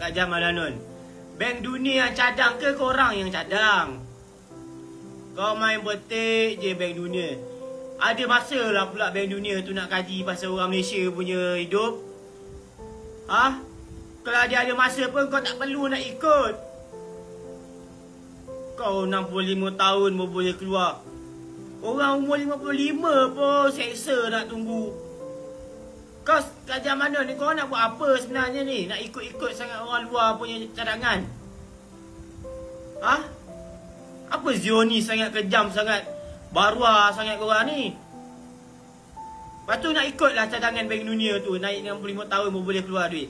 Kak Jamal Danun. Bank dunia yang cadang ke korang yang cadang? Kau main betik je bank dunia. Ada masa lah pula bank dunia tu nak kaji pasal orang Malaysia punya hidup. Ha? Kalau dia ada masa pun kau tak perlu nak ikut. Kau 65 tahun baru boleh keluar. Orang umur 55 pun seksa nak tunggu. Kau Kak mana ni, kau nak buat apa sebenarnya ni? Nak ikut-ikut sangat orang luar punya cadangan? Ha? Apa Zionis sangat kejam sangat? Barua sangat korang ni? Lepas tu nak ikutlah cadangan bank dunia tu. Naik 65 tahun baru boleh keluar duit.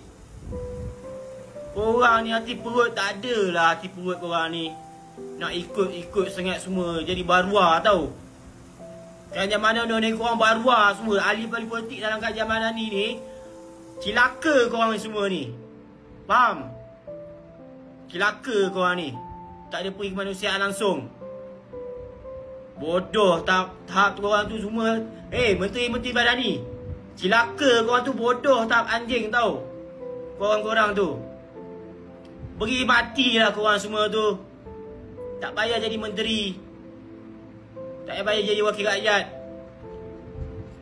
Korang ni hati perut tak ada lah, hati perut korang ni. Nak ikut-ikut sangat semua. Jadi barua tau. Kerajaan mana ni korang barua semua. Ahli-ahli politik dalam kerajaan mana ni cilaka korang ni semua ni. Faham? Cilaka korang ni. Tak ada pergi kemanusiaan langsung. Bodoh tahap korang tu semua. Menteri-menteri badan ni. Cilaka korang tu, bodoh tahap anjing tau. Korang-korang tu. Beri matilah korang semua tu. Tak payah jadi menteri. Tak payah jadi wakil rakyat.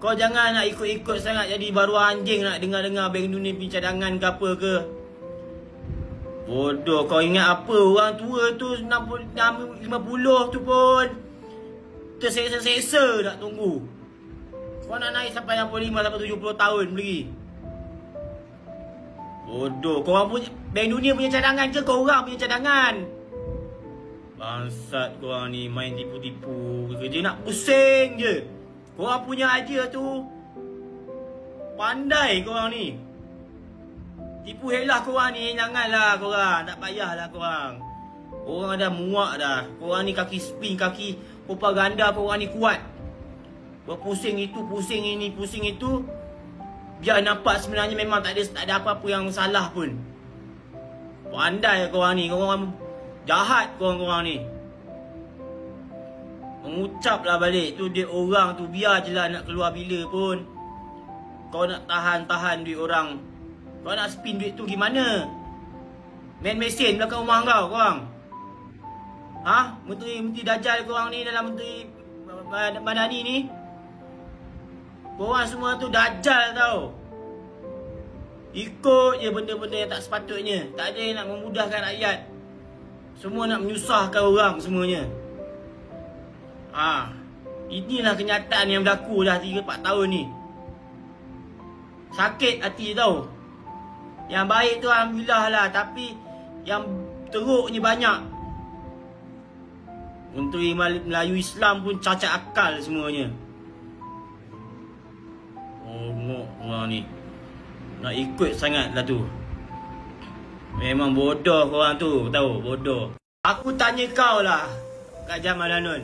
Kau jangan nak ikut-ikut sangat jadi baru anjing nak dengar-dengar bank dunia punya cadangan ke apa ke. Bodoh, kau ingat apa? Orang tua tu 50 tu pun terseksa-seksa nak tunggu. Kau nak naik sampai 65 sampai 70 tahun lagi. Bodoh, korang punya bank dunia punya cadangan ke korang punya cadangan? Bangsat korang ni main tipu-tipu. Kerja nak pusing je. Korang punya idea tu pandai korang ni. Tipu helah korang ni. Janganlah korang. Tak payahlah korang. Korang dah muak dah. Korang ni kaki spin, kaki propaganda korang ni kuat. Berpusing itu, pusing ini, pusing itu. Biar nampak sebenarnya memang tak ada apa-apa yang salah pun. Pandai korang ni. Korang jahat korang-korang ni. Mengucaplah balik tu duit orang tu. Biar je lah nak keluar bila pun. Kau nak tahan-tahan duit orang. Kau nak spin duit tu gimana? Main mesin belakang rumah kau korang. Ha? Menteri Dajjal korang ni dalam Menteri Madani ni. Korang semua tu Dajjal tau. Ikut je benda-benda yang tak sepatutnya. Tak ada yang nak memudahkan rakyat. Semua nak menyusahkan orang semuanya. Inilah kenyataan yang berlaku dah 3-4 tahun ni. Sakit hati tau. Yang baik tu alhamdulillah lah. Tapi yang teruknya banyak. Menteri Melayu Islam pun cacat akal semuanya. Ngok orang ni. Nak ikut sangat lah tu. Memang bodoh korang tu, tahu, bodoh. Aku tanya kau lah, Kak Jamal Danun.